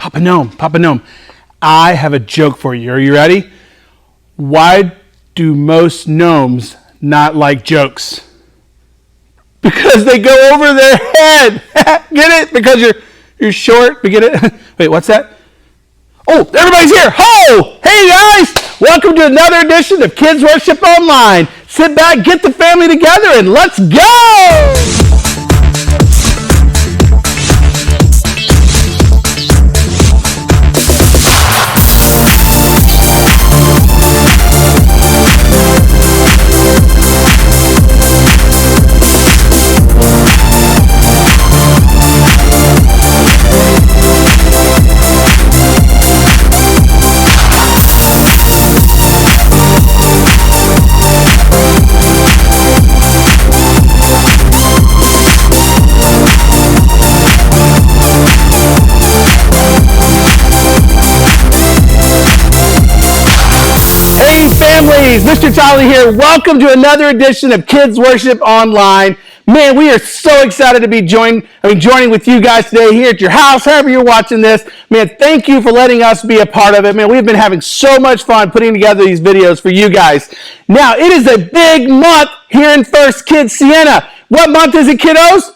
Papa Gnome, I have a joke for you. Are you ready? Why do most gnomes not like jokes? Because they go over their head. Get it? Because you're short. Get it? Wait, what's that? Oh, everybody's here. Ho! Hey guys! Welcome to another edition of Kids Worship Online. Sit back, get the family together, and let's go! Families, Mr. Tolly here. Welcome to another edition of Kids Worship Online. Man, we are so excited to be joining with you guys today here at your house, however you're watching this. Man, thank you for letting us be a part of it. Man, we've been having so much fun putting together these videos for you guys. Now, it is a big month here in First Kids Siena. What month is it, kiddos?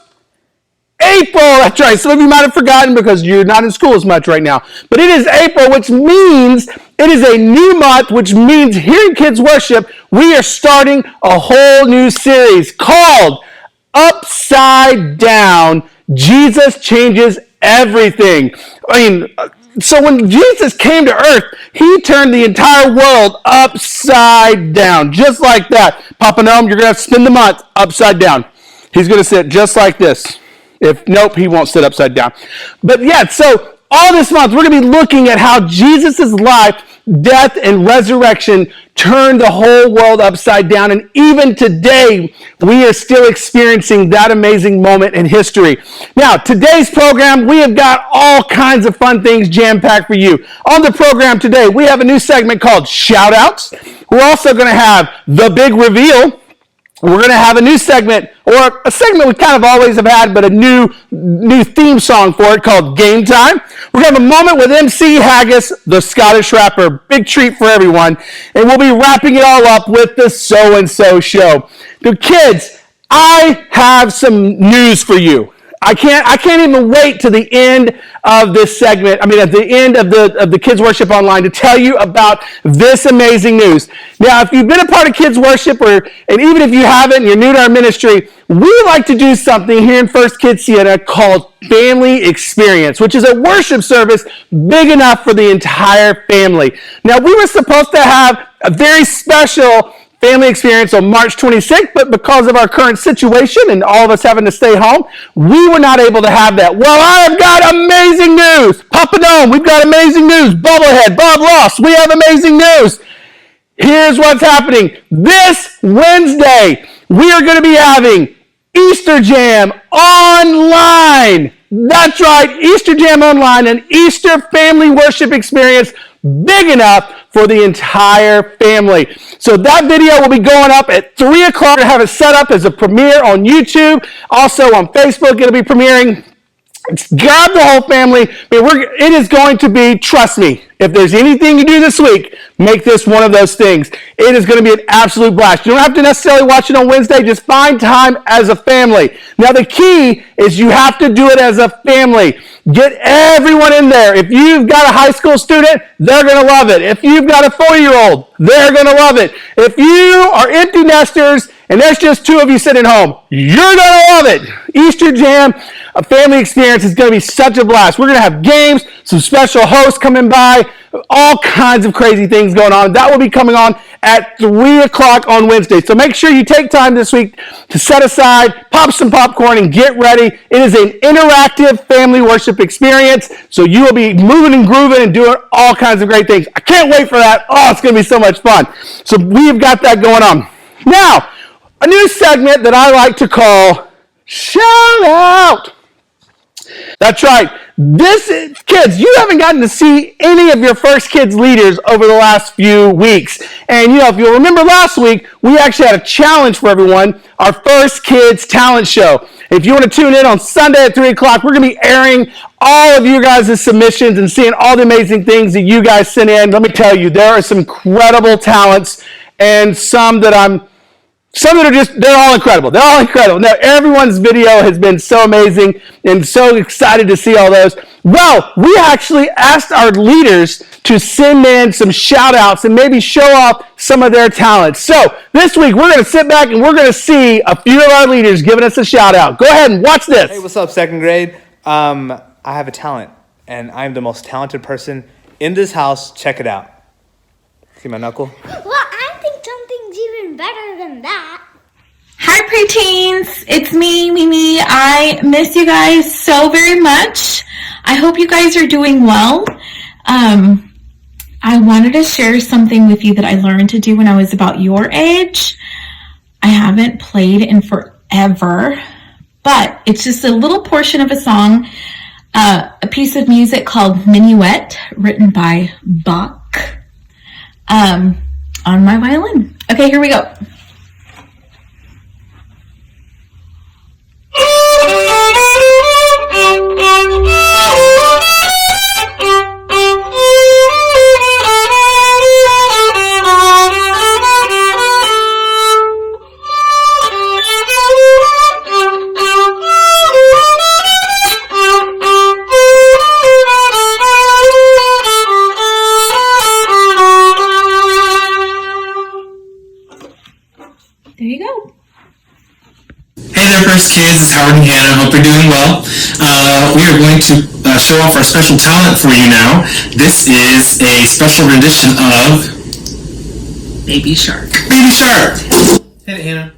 April, that's right. Some of you might have forgotten because you're not in school as much right now. But it is April, which means it is a new month, which means here in Kids Worship, we are starting a whole new series called Upside Down, Jesus Changes Everything. So when Jesus came to earth, he turned the entire world upside down, just like that. Papa Gnome, you're going to have to spend the month upside down. He's going to sit just like this. Nope, he won't sit upside down. But yeah, so all this month, we're going to be looking at how Jesus' life, death, and resurrection turned the whole world upside down. And even today, we are still experiencing that amazing moment in history. Now, today's program, we have got all kinds of fun things jam-packed for you. On the program today, we have a new segment called Shout-Outs. We're also going to have The Big Reveal. We're going to have a new segment, or a segment we kind of always have had, but a new theme song for it called Game Time. We're going to have a moment with MC Haggis, the Scottish rapper. Big treat for everyone. And we'll be wrapping it all up with the So-and-So Show. So kids, I have some news for you. I can't even wait to the end of this segment. At the end of the Kids Worship Online to tell you about this amazing news. Now, if you've been a part of Kids Worship, and even if you haven't, you're new to our ministry, we like to do something here in First Kids Siena called Family Experience, which is a worship service big enough for the entire family. Now, we were supposed to have a very special family experience on March 26th, but because of our current situation and all of us having to stay home, we were not able to have that. Well, I have got amazing news. Papa Gnome, we've got amazing news. Bubblehead, Bob Ross, we have amazing news. Here's what's happening. This Wednesday, we are going to be having Easter Jam Online. That's right, Easter Jam Online, an Easter family worship experience big enough for the entire family. So that video will be going up at 3 o'clock. We're going to have it set up as a premiere on YouTube. Also on Facebook, it'll be premiering. Grab the whole family. It is going to be, trust me, if there's anything to do this week, make this one of those things. It is going to be an absolute blast. You don't have to necessarily watch it on Wednesday. Just find time as a family. Now, the key is you have to do it as a family. Get everyone in there. If you've got a high school student, they're going to love it. If you've got a 4-year-old, they're going to love it. If you are empty nesters and there's just 2 of you sitting home, you're going to love it. Easter Jam, a family experience, is going to be such a blast. We're going to have games, some special hosts coming by, all kinds of crazy things going on. That will be coming on at 3 o'clock on Wednesday. So make sure you take time this week to set aside, pop some popcorn, and get ready. It is an interactive family worship experience, so you will be moving and grooving and doing all kinds of great things. I can't wait for that. Oh, it's going to be so much fun. So we've got that going on. Now, a new segment that I like to call Shout Out. That's right. Kids, you haven't gotten to see any of your First Kids leaders over the last few weeks. And if you'll remember last week, we actually had a challenge for everyone, our First Kids talent show. If you want to tune in on Sunday at 3 o'clock, we're going to be airing all of you guys' submissions and seeing all the amazing things that you guys sent in. Let me tell you, there are some incredible talents and some that are just, they're all incredible. They're all incredible. Now, everyone's video has been so amazing and so excited to see all those. Well, we actually asked our leaders to send in some shout outs and maybe show off some of their talents. So this week, we're going to sit back and we're going to see a few of our leaders giving us a shout out. Go ahead and watch this. Hey, what's up, second grade? I have a talent, and I'm the most talented person in this house. Check it out. See my knuckle? Well, I think something's even better than that. Hi, preteens. It's me, Mimi. I miss you guys so very much. I hope you guys are doing well. I wanted to share something with you that I learned to do when I was about your age. I haven't played in forever, but it's just a little portion of a song, a piece of music called Minuet, written by Bach, on my violin. Okay, here we go. There you go. Hey there, First Kids. It's Howard and Hannah. Hope you're doing well. We are going to show off our special talent for you now. This is a special rendition of Baby Shark. Baby Shark! Hit it, Hannah.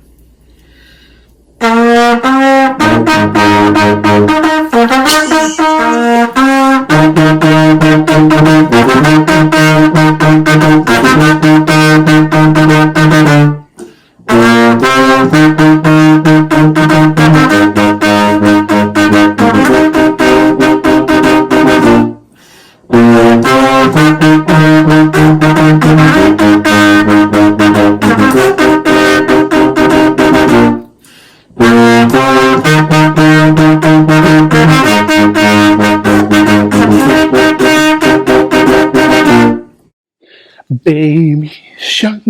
Baby shark.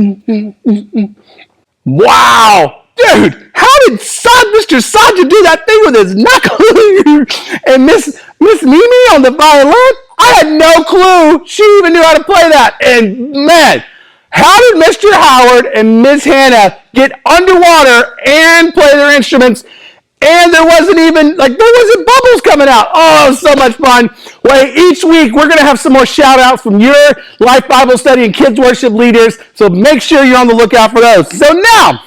Wow. Dude, how did Mr. Saja do that thing with his knuckle? And Miss Mimi on the violin? I had no clue she even knew how to play that. And man, how did Mr. Howard and Miss Hannah get underwater and play their instruments? And there wasn't bubbles coming out. Oh, it was so much fun. Well, each week we're going to have some more shout outs from your Life Bible Study and Kids Worship leaders. So make sure you're on the lookout for those. So now,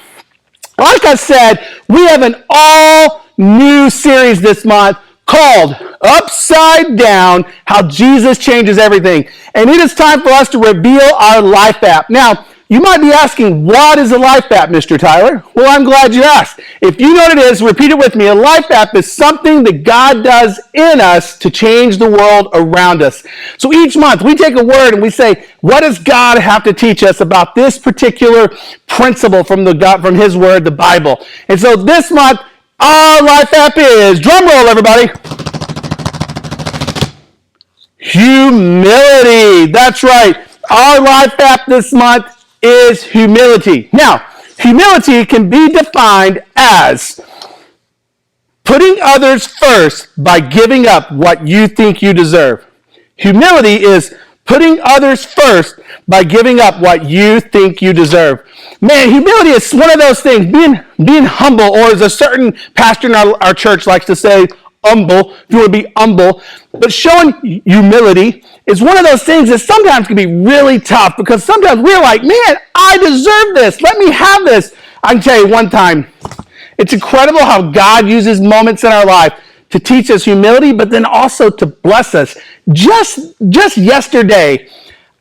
like I said, we have an all new series this month called Upside Down, How Jesus Changes Everything. And it is time for us to reveal our Life app. Now, you might be asking, what is a Life app, Mr. Tyler? Well, I'm glad you asked. If you know what it is, repeat it with me. A Life app is something that God does in us to change the world around us. So each month we take a word and we say, what does God have to teach us about this particular principle from His word, the Bible? And so this month, our Life app is, drum roll everybody, humility. That's right. Our Life app this month is humility. Now, humility can be defined as putting others first by giving up what you think you deserve. Humility is putting others first by giving up what you think you deserve. Man, humility is one of those things, being humble, or as a certain pastor in our church likes to say, humble, if you want to be humble. But showing humility is one of those things that sometimes can be really tough, because sometimes we're like, man, I deserve this. Let me have this. I can tell you one time, it's incredible how God uses moments in our life to teach us humility, but then also to bless us. Just yesterday,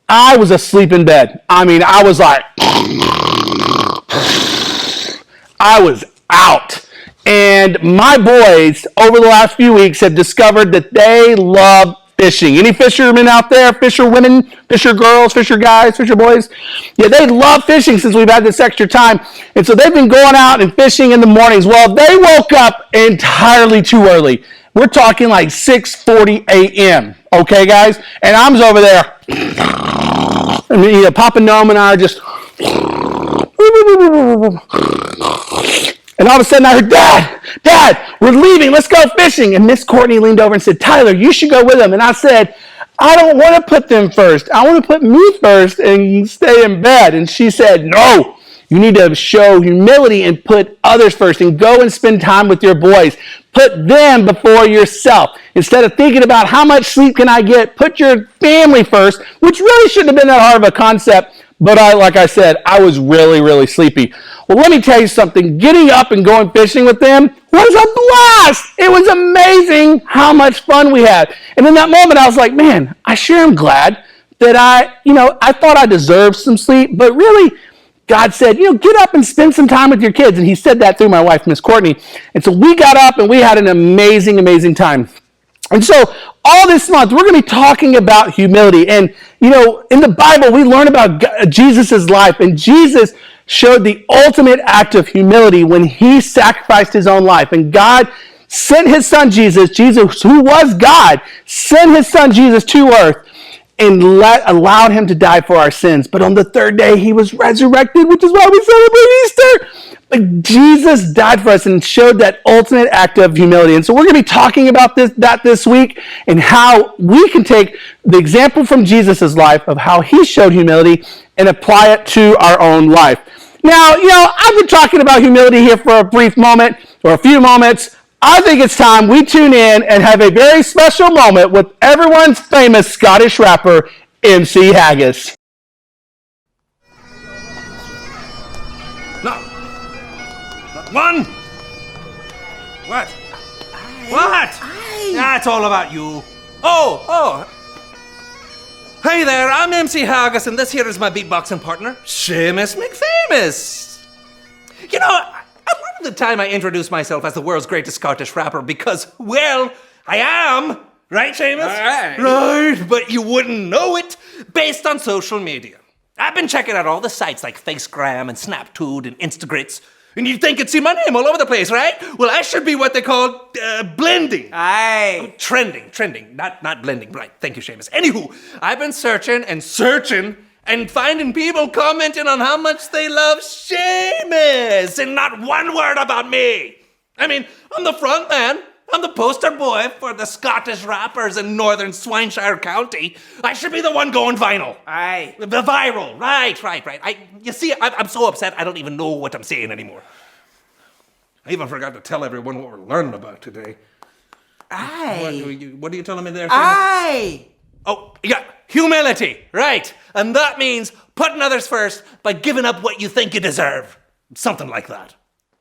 I was asleep in bed. I mean, I was like, I was out. And my boys, over the last few weeks, have discovered that they love fishing. Any fishermen out there? Fisher women, fisher girls, fisher guys, fisher boys? Yeah, they love fishing since we've had this extra time. And so they've been going out and fishing in the mornings. Well, they woke up entirely too early. We're talking like 6:40 a.m. Okay, guys? And I'm over there. And Papa Noam and I are just... And all of a sudden I heard, Dad, we're leaving. Let's go fishing. And Miss Courtney leaned over and said, Tyler, you should go with them. And I said, I don't want to put them first. I want to put me first and stay in bed. And she said, no, you need to show humility and put others first and go and spend time with your boys. Put them before yourself. Instead of thinking about how much sleep can I get, put your family first, which really shouldn't have been that hard of a concept. But like I said, I was really, really sleepy. Well, let me tell you something. Getting up and going fishing with them was a blast. It was amazing how much fun we had. And in that moment, I was like, man, I sure am glad that I thought I deserved some sleep. But really, God said, get up and spend some time with your kids. And he said that through my wife, Miss Courtney. And so we got up and we had an amazing, amazing time. And so all this month, we're going to be talking about humility. And, in the Bible, we learn about Jesus' life. And Jesus showed the ultimate act of humility when he sacrificed his own life. And God sent his son Jesus, who was God, sent his son Jesus to earth and allowed him to die for our sins. But on the third day, he was resurrected, which is why we celebrate Easter. But Jesus died for us and showed that ultimate act of humility. And so we're going to be talking about this week and how we can take the example from Jesus' life of how he showed humility and apply it to our own life. Now, I've been talking about humility here for a brief moment or a few moments. I think it's time we tune in and have a very special moment with everyone's famous Scottish rapper, MC Haggis. No. Not one. What? What? That's all about you. Oh. Hey there, I'm MC Haggis, and this here is my beatboxing partner, Seamus McFamous. A lot of the time I introduce myself as the world's greatest Scottish rapper because, well, I am. Right, Seamus? Right, but you wouldn't know it based on social media. I've been checking out all the sites like Facegram and Snaptoon and Instagrits, and you'd think you'd see my name all over the place, right? Well, I should be what they call blending. Aye. Trending, not blending. Right, thank you, Seamus. Anywho, I've been searching and finding people commenting on how much they love Seamus, and not one word about me. I mean, I'm the front man. I'm the poster boy for the Scottish rappers in northern Swanshire County. I should be the one going vinyl. Aye. The viral. Right. I'm so upset I don't even know what I'm saying anymore. I even forgot to tell everyone what we're learning about today. Aye. What are you telling me there, Seamus? Aye. Oh, yeah, humility, right. And that means putting others first by giving up what you think you deserve. Something like that.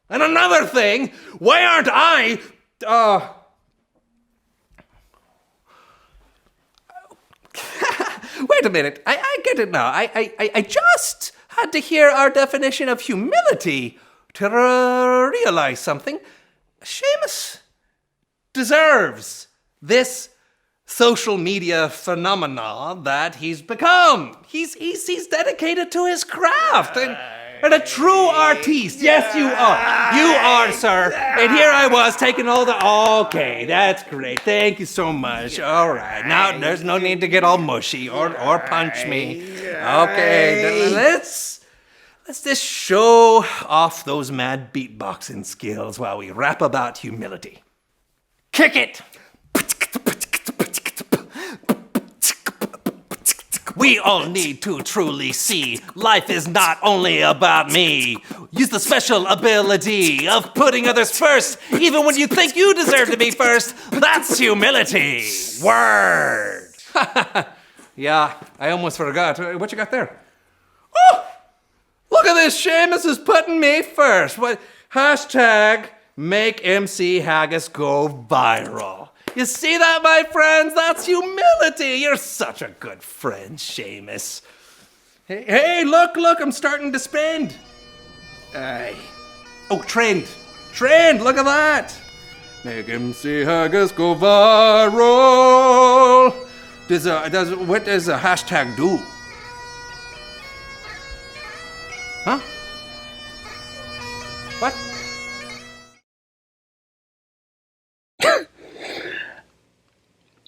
And another thing, why aren't I... Wait a minute, I get it now. I just had to hear our definition of humility to realize something. Seamus deserves this social media phenomena that he's become. He's dedicated to his craft and a true artiste. Yes, you are. You are, sir. And here I was taking all the... Okay, that's great. Thank you so much. All right. Now, there's no need to get all mushy or punch me. Okay, let's just show off those mad beatboxing skills while we rap about humility. Kick it! We all need to truly see life is not only about me. Use the special ability of putting others first, even when you think you deserve to be first. That's humility. Word. Yeah, I almost forgot. What you got there? Oh, look at this. Seamus is putting me first. What? Hashtag make MC Haggis go viral. You see that, my friends? That's humility. You're such a good friend, Seamus. Hey, look, I'm starting to spend. Aye. Oh, trend, look at that. Make MC Haggis go viral. What does a hashtag do? Huh? What?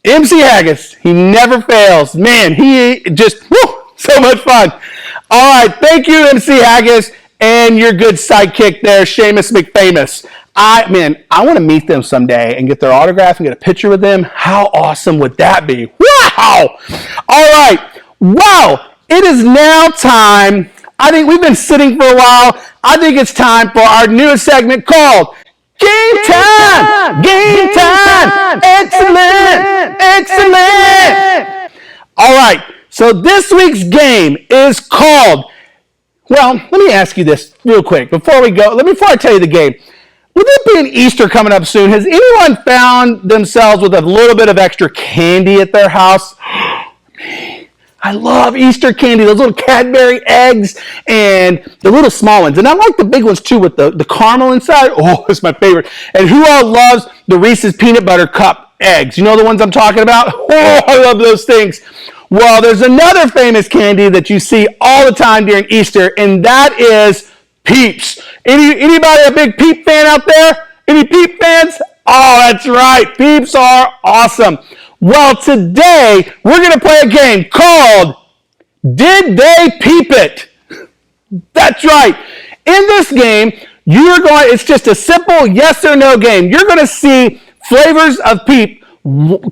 MC Haggis, he never fails. Man, he just, so much fun. All right, thank you, MC Haggis, and your good sidekick there, Seamus McFamous. I want to meet them someday and get their autograph and get a picture with them. How awesome would that be? Wow! All right, wow, it is now time. I think we've been sitting for a while. I think it's time for our newest segment called Game Time! Game Time! Excellent! Excellent! All right, so this week's game is called, well, let me ask you this real quick before I tell you the game. With it being Easter coming up soon, has anyone found themselves with a little bit of extra candy at their house? I love Easter candy, those little Cadbury eggs and the little small ones. And I like the big ones too with the caramel inside. Oh, it's my favorite. And who all loves the Reese's Peanut Butter Cup eggs? You know the ones I'm talking about? Oh, I love those things. Well, there's another famous candy that you see all the time during Easter, and that is Peeps. Anybody a big Peep fan out there? Any Peep fans? Oh, that's right. Peeps are awesome. Well, today we're going to play a game called Did They Peep It? That's right. In this game, it's just a simple yes or no game. You're going to see flavors of Peep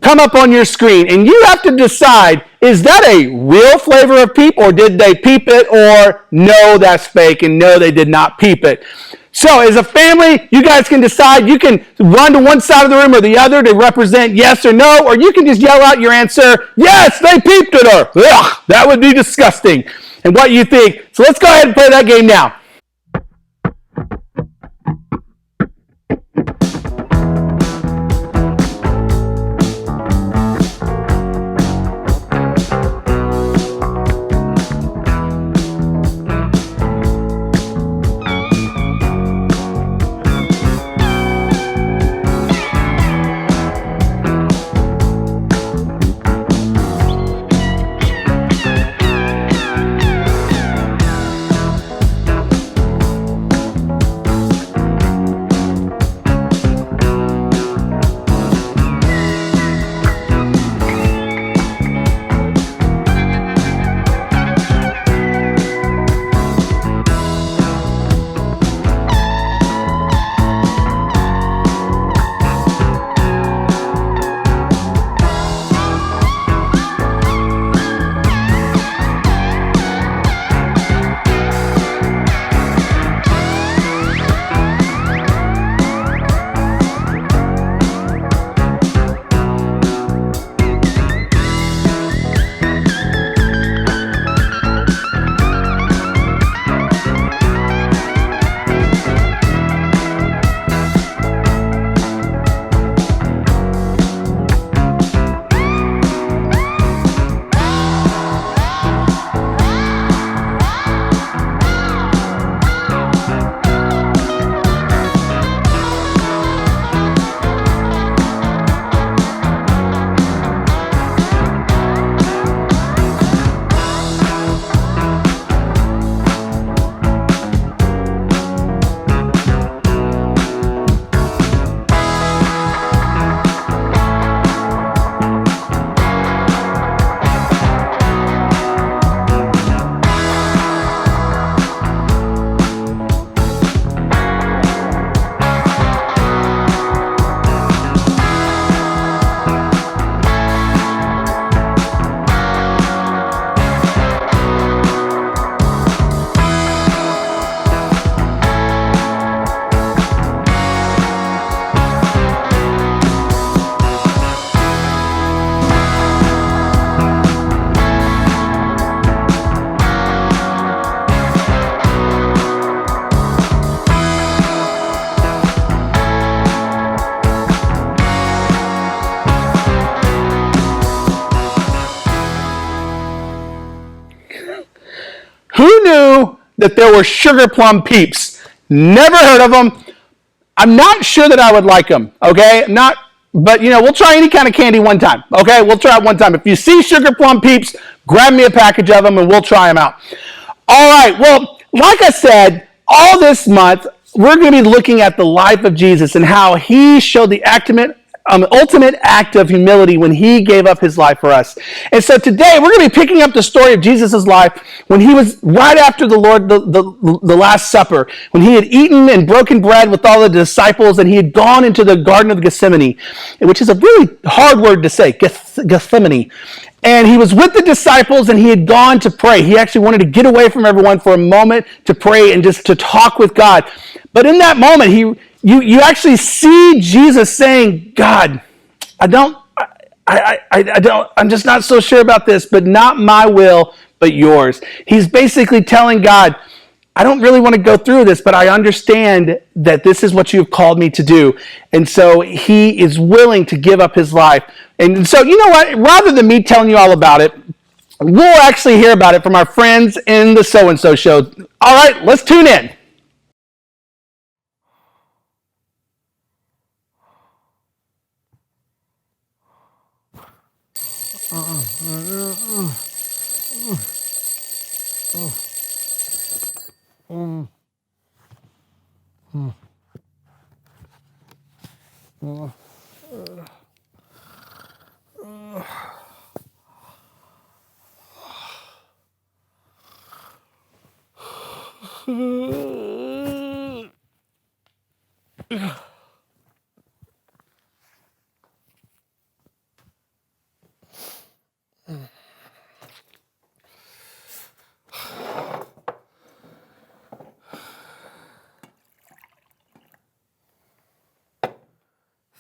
come up on your screen, and you have to decide, is that a real flavor of Peep, or did they peep it, or no, that's fake, and no, they did not peep it. So as a family, you guys can decide. You can run to one side of the room or the other to represent yes or no, or you can just yell out your answer, yes, they peeped it, or ugh, that would be disgusting, and what you think. So let's go ahead and play that game now. Who knew that there were sugar plum Peeps? Never heard of them. I'm not sure that I would like them, okay? but we'll try any kind of candy one time. Okay, we'll try it one time. If you see Sugar Plum Peeps, grab me a package of them and we'll try them out. All right, well, like I said, all this month, we're going to be looking at the life of Jesus and how he showed the ultimate act of humility when he gave up his life for us. And so today we're going to be picking up the story of Jesus' life when he was right after the Last Supper, when he had eaten and broken bread with all the disciples and he had gone into the Garden of Gethsemane, which is a really hard word to say, Gethsemane. And he was with the disciples and he had gone to pray. He actually wanted to get away from everyone for a moment to pray and just to talk with God. But in that moment, you actually see Jesus saying, God, I'm just not so sure about this, but not my will, but yours. He's basically telling God, I don't really want to go through this, but I understand that this is what you've called me to do. And so he is willing to give up his life. And so, you know what? Rather than me telling you all about it, we'll actually hear about it from our friends in the So-and-So Show. All right, let's tune in.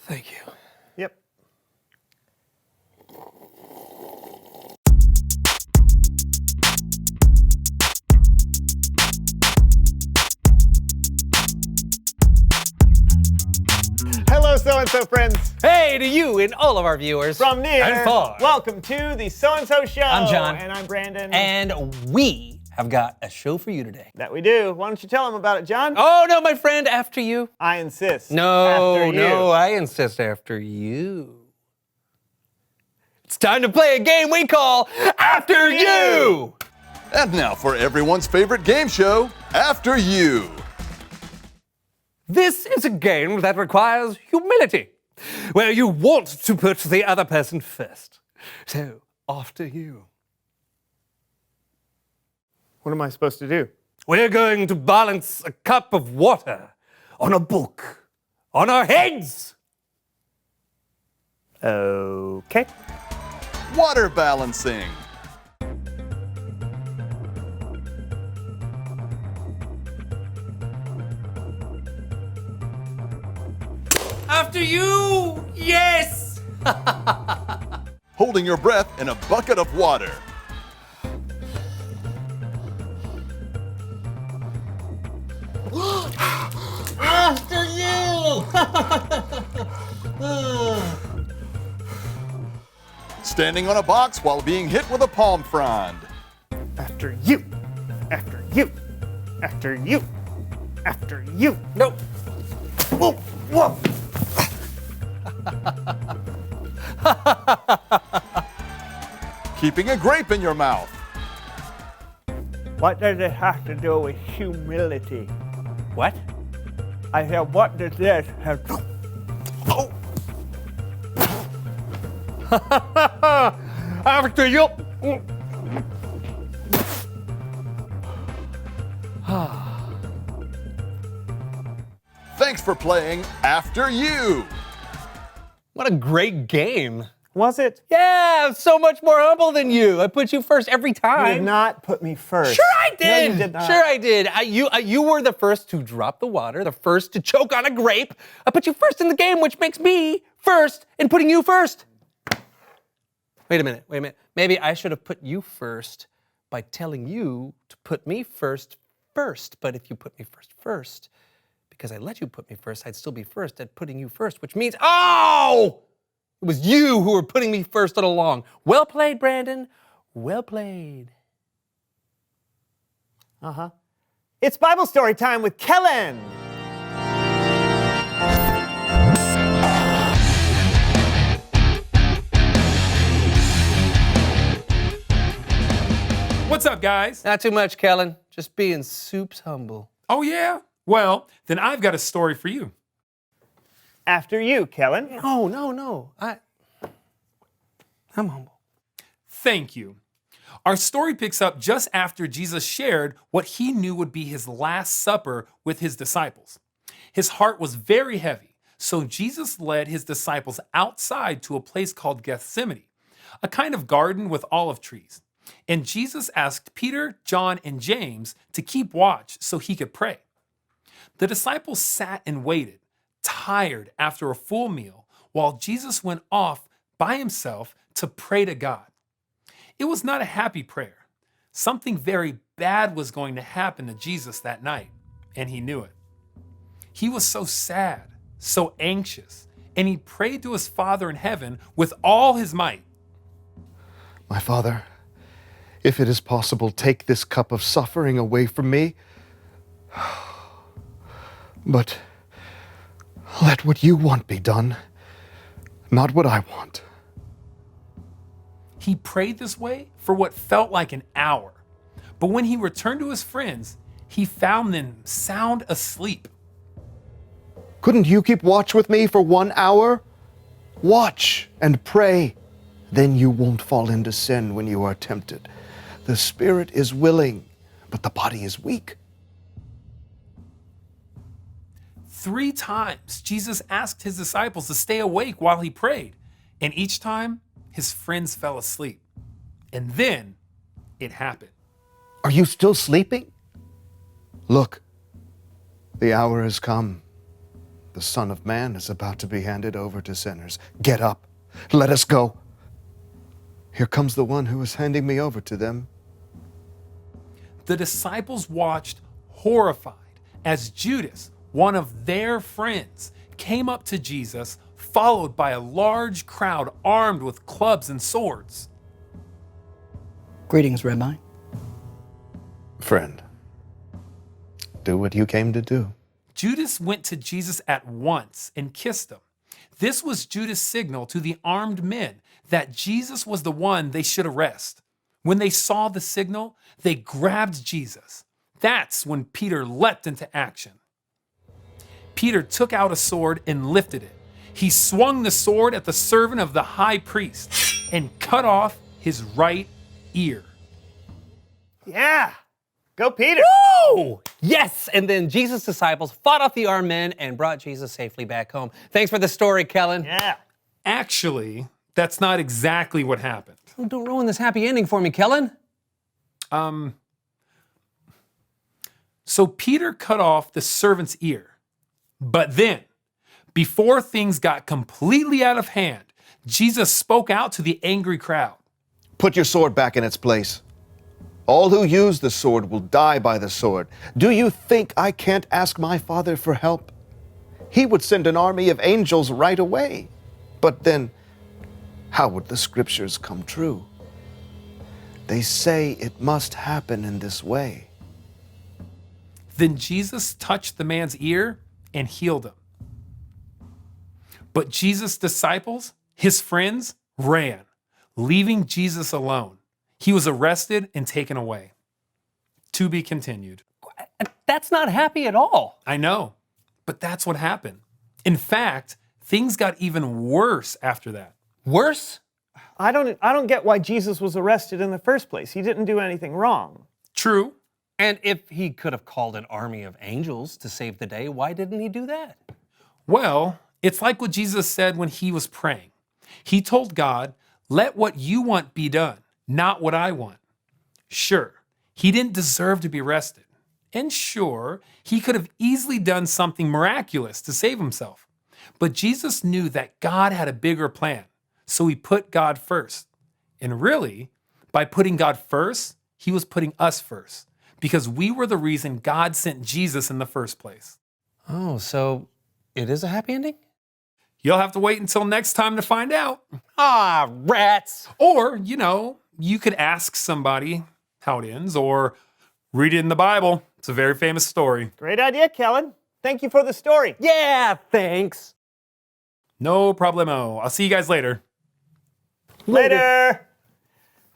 Thank you. Yep. Hello, So-and-So friends. Hey to you and all of our viewers. From near and far. welcome to the So-and-So Show. I'm John. And I'm Brandon. And we have got a show for you today. That we do. Why don't you tell them about it, John? Oh, no, my friend, after you. I insist. No, After you. no, I insist after you. It's time to play a game we call After You! And now for everyone's favorite game show, After You. This is a game that requires humility, where you want to put the other person first. So, after you. What am I supposed to do? We're going to balance a cup of water on a book, on our heads. Okay. Water balancing. After you! Yes! Holding your breath in a bucket of water. After you! Standing on a box while being hit with a palm frond. After you. After you. After you. After you. No. Whoa, whoa. Keeping a grape in your mouth. What does it have to do with humility? What? I said, what does this have to After you! Thanks for playing After You. What a great game. Was it? Yeah, I'm so much more humble than you. I put you first every time. You did not put me first. Sure I did. No, you did not. Sure I did. You were the first to drop the water, the first to choke on a grape. I put you first in the game, which makes me first in putting you first. Wait a minute. Maybe I should have put you first by telling you to put me first. But if you put me first, because I let you put me first, I'd still be first at putting you first, which means, oh! It was you who were putting me first all along. Well played, Brandon. Well played. Uh-huh. It's Bible story time with Kellen. What's up, guys? Not too much, Kellen. Just being soups humble. Oh, yeah? Well, then I've got a story for you. After you, Kellen. No. I'm humble. Thank you. Our story picks up just after Jesus shared what he knew would be his last supper with his disciples. His heart was very heavy, so Jesus led his disciples outside to a place called Gethsemane, a kind of garden with olive trees. And Jesus asked Peter, John, and James to keep watch so he could pray. The disciples sat and waited, tired after a full meal, while Jesus went off by himself to pray to God. It was not a happy prayer. Something very bad was going to happen to Jesus that night, and he knew it. He was so sad, so anxious, and he prayed to his Father in heaven with all his might. My Father, if it is possible, take this cup of suffering away from me. But let what you want be done, not what I want. He prayed this way for what felt like an hour. But when he returned to his friends, he found them sound asleep. Couldn't you keep watch with me for 1 hour? Watch and pray. Then you won't fall into sin when you are tempted. The spirit is willing, but the body is weak. 3 times, Jesus asked his disciples to stay awake while he prayed. And each time, his friends fell asleep. And then it happened. Are you still sleeping? Look, the hour has come. The Son of Man is about to be handed over to sinners. Get up. Let us go. Here comes the one who is handing me over to them. The disciples watched horrified as Judas, one of their friends, came up to Jesus, followed by a large crowd armed with clubs and swords. Greetings, Rabbi. Friend, do what you came to do. Judas went to Jesus at once and kissed him. This was Judas' signal to the armed men that Jesus was the one they should arrest. When they saw the signal, they grabbed Jesus. That's when Peter leapt into action. Peter took out a sword and lifted it. He swung the sword at the servant of the high priest and cut off his right ear. Yeah. Go, Peter. Woo! Yes! And then Jesus' disciples fought off the armed men and brought Jesus safely back home. Thanks for the story, Kellen. Yeah. Actually, that's not exactly what happened. Oh, don't ruin this happy ending for me, Kellen. So Peter cut off the servant's ear. But then, before things got completely out of hand, Jesus spoke out to the angry crowd. Put your sword back in its place. All who use the sword will die by the sword. Do you think I can't ask my Father for help? He would send an army of angels right away. But then, how would the scriptures come true? They say it must happen in this way. Then Jesus touched the man's ear and healed him. But Jesus' disciples, his friends, ran, leaving Jesus alone. He was arrested and taken away. To be continued. That's not happy at all. I know, but that's what happened. In fact, things got even worse after that. Worse? I don't get why Jesus was arrested in the first place. He didn't do anything wrong. True. And if he could have called an army of angels to save the day, why didn't he do that? Well, it's like what Jesus said when he was praying. He told God, "Let what you want be done, not what I want." Sure, he didn't deserve to be arrested. And sure, he could have easily done something miraculous to save himself. But Jesus knew that God had a bigger plan, so he put God first. And really, by putting God first, he was putting us first, because we were the reason God sent Jesus in the first place. Oh, so it is a happy ending? You'll have to wait until next time to find out. Ah, rats. Or, you could ask somebody how it ends, or read it in the Bible. It's a very famous story. Great idea, Kellen. Thank you for the story. Yeah, thanks. No problemo. I'll see you guys later. Later.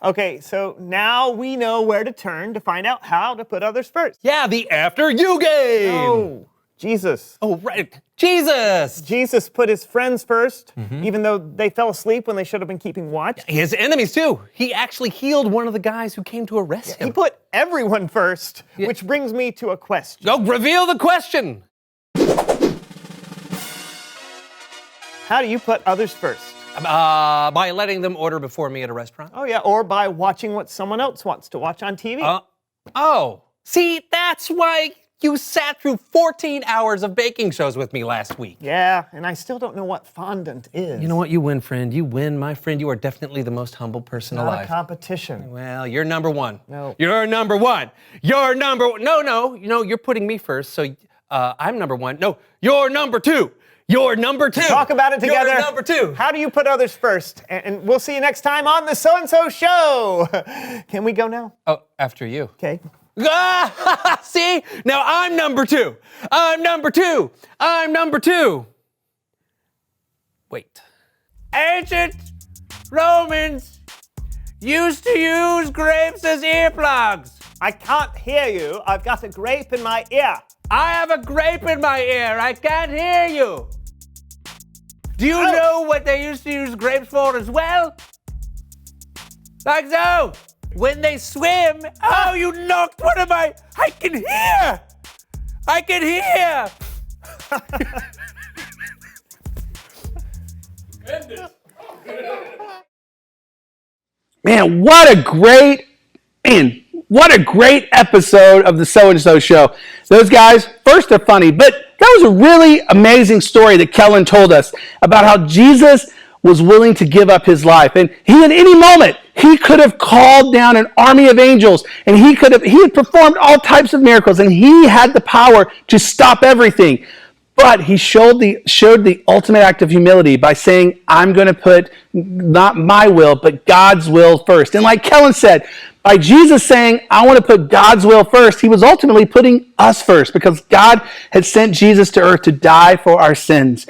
Okay, so now we know where to turn to find out how to put others first. Yeah, the After You game. Oh, Jesus. Oh, right. Jesus. Jesus put his friends first, even though they fell asleep when they should have been keeping watch. His enemies, too. He actually healed one of the guys who came to arrest him. He put everyone first, which brings me to a question. Go reveal the question. How do you put others first? By letting them order before me at a restaurant. Oh, yeah, or by watching what someone else wants to watch on TV. See, that's why you sat through 14 hours of baking shows with me last week. Yeah, and I still don't know what fondant is. You know what? You win, friend. You win, my friend. You are definitely the most humble person Not alive. a competition. Well, you're number one. No. You're number one. You're number one. No. You know, you're putting me first, so I'm number one. No, you're number two. You're number two. Talk about it together. You're number two. How do you put others first? And we'll see you next time on the So-and-So Show. Can we go now? Oh, after you. Okay. See? Now I'm number two. I'm number two. I'm number two. Wait. Ancient Romans used to use grapes as earplugs. I can't hear you. I've got a grape in my ear. I have a grape in my ear. I can't hear you. Do you know what they used to use grapes for as well? Like so. When they swim. Oh, you knocked one of my. I can hear. I can hear. Man, what a great episode of the So-and-So Show. Those guys, first they're funny, but that was a really amazing story that Kellen told us about how Jesus was willing to give up his life. And he, at any moment, he could have called down an army of angels, and he had performed all types of miracles, and he had the power to stop everything. But he showed the ultimate act of humility by saying, I'm going to put not my will, but God's will first. And like Kellen said, by Jesus saying, I want to put God's will first, he was ultimately putting us first because God had sent Jesus to earth to die for our sins.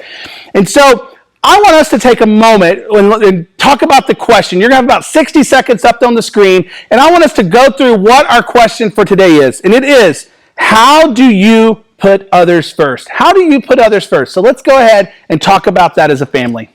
And so I want us to take a moment and talk about the question. You're going to have about 60 seconds up on the screen, and I want us to go through what our question for today is. And it is, how do you put others first? How do you put others first? So let's go ahead and talk about that as a family.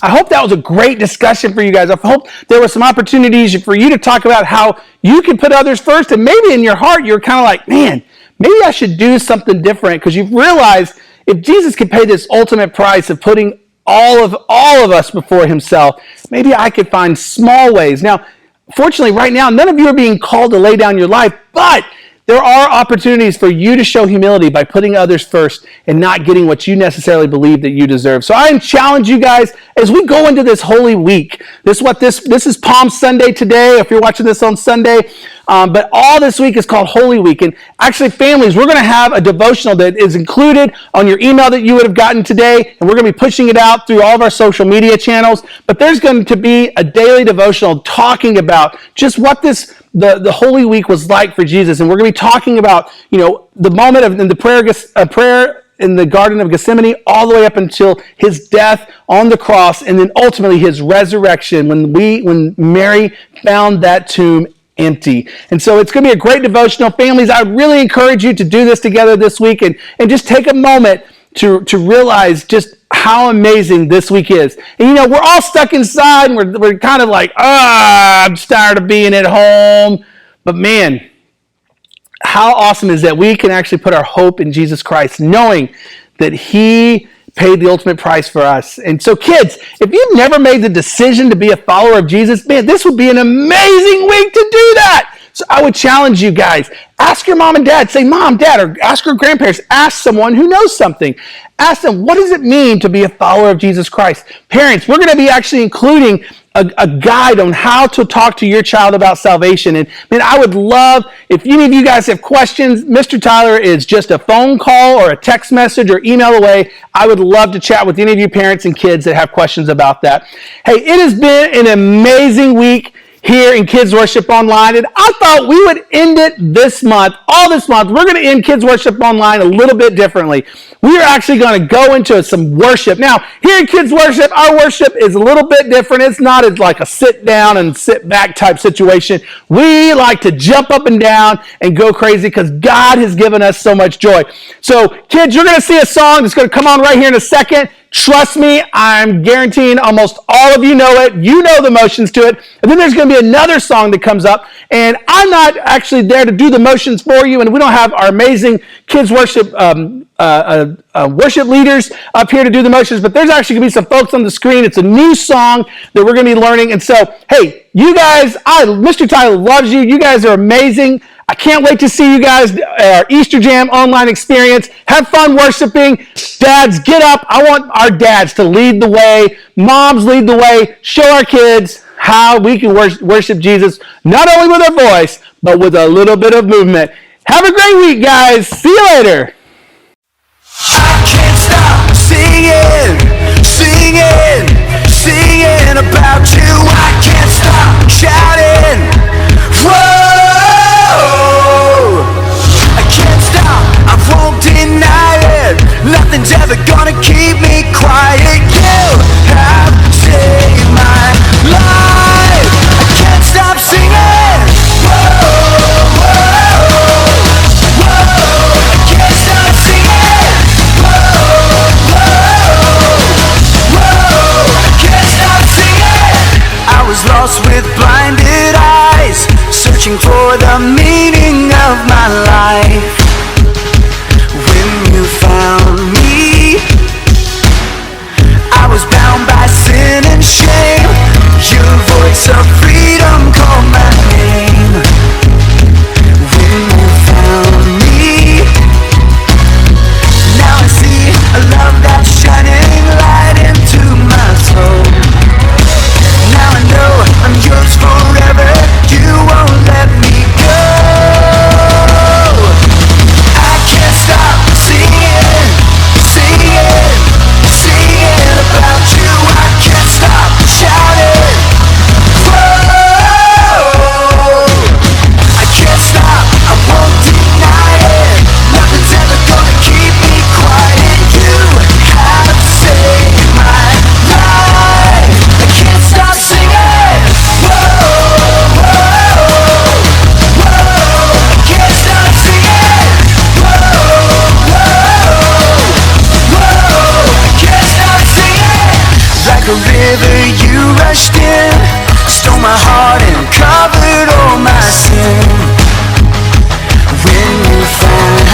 I hope that was a great discussion for you guys. I hope there were some opportunities for you to talk about how you can put others first, and maybe in your heart you're kind of like, man, maybe I should do something different, because you've realized if Jesus could pay this ultimate price of putting all of us before himself, maybe I could find small ways. Now, fortunately, right now, none of you are being called to lay down your life, but there are opportunities for you to show humility by putting others first and not getting what you necessarily believe that you deserve. So I challenge you guys as we go into this Holy Week. This is Palm Sunday today, if you're watching this on Sunday. But all this week is called Holy Week. And actually, families, we're going to have a devotional that is included on your email that you would have gotten today. And we're going to be pushing it out through all of our social media channels. But there's going to be a daily devotional talking about just what the Holy Week was like for Jesus. And we're going to be talking about, the moment in the prayer in the Garden of Gethsemane all the way up until his death on the cross, and then ultimately his resurrection when Mary found that tomb empty. And so it's going to be a great devotional. Families, I really encourage you to do this together this week and just take a moment to realize just how amazing this week is. And you know, we're all stuck inside and we're kind of like, I'm just tired of being at home. But man, how awesome is that we can actually put our hope in Jesus Christ, knowing that he paid the ultimate price for us. And so kids, if you've never made the decision to be a follower of Jesus, man, this would be an amazing week to do that. So I would challenge you guys, ask your mom and dad, say mom, dad, or ask your grandparents, ask someone who knows something. Ask them, what does it mean to be a follower of Jesus Christ? Parents, we're going to be actually including a guide on how to talk to your child about salvation. And man, I would love, if any of you guys have questions, Mr. Tyler is just a phone call or a text message or email away. I would love to chat with any of you parents and kids that have questions about that. Hey, it has been an amazing week here in Kids Worship Online, and I thought we would end it this month, all this month. We're going to end Kids Worship Online a little bit differently. We are actually going to go into some worship. Now, here in Kids Worship, our worship is a little bit different. It's not as like a sit down and sit back type situation. We like to jump up and down and go crazy because God has given us so much joy. So, kids, you're going to see a song that's going to come on right here in a second. Trust me, I'm guaranteeing almost all of you know it. You know the motions to it. And then there's going to be another song that comes up. And I'm not actually there to do the motions for you. And we don't have our amazing kids worship worship leaders up here to do the motions. But there's actually going to be some folks on the screen. It's a new song that we're going to be learning. And so, hey, you guys, Mr. Tyler loves you. You guys are amazing. I can't wait to see you guys at our Easter Jam online experience. Have fun worshiping. Dads, get up. I want our dads to lead the way. Moms, lead the way. Show our kids how we can worship Jesus, not only with our voice, but with a little bit of movement. Have a great week, guys. See you later. I can't stop singing, singing, singing about you. I can't stop shouting. Whoa! I can't stop, I won't deny it. Nothing's ever gonna keep me quiet. You have saved my life. I can't stop singing. Whoa, whoa, whoa. I can't stop singing. Whoa, whoa, whoa. I can't stop singing. I was lost with blinded eyes, searching for the meaning of my life. When you found me, I was bound by sin and shame. Your voice of freedom called my name. When you found me, now I see a love that's shining light into my soul. Now I know I'm yours forever. You won't let me go. I can't stop singing, singing, singing about you. I can't stop shouting. Whoa! I can't stop, I won't deny it. Nothing's ever gonna keep me quiet. You have saved my life. I can't stop singing. Whoa, whoa, whoa. I can't stop singing. Whoa, whoa, whoa. I can't stop singing. Like a river you rushed in, stole my heart and covered all my sin. When you found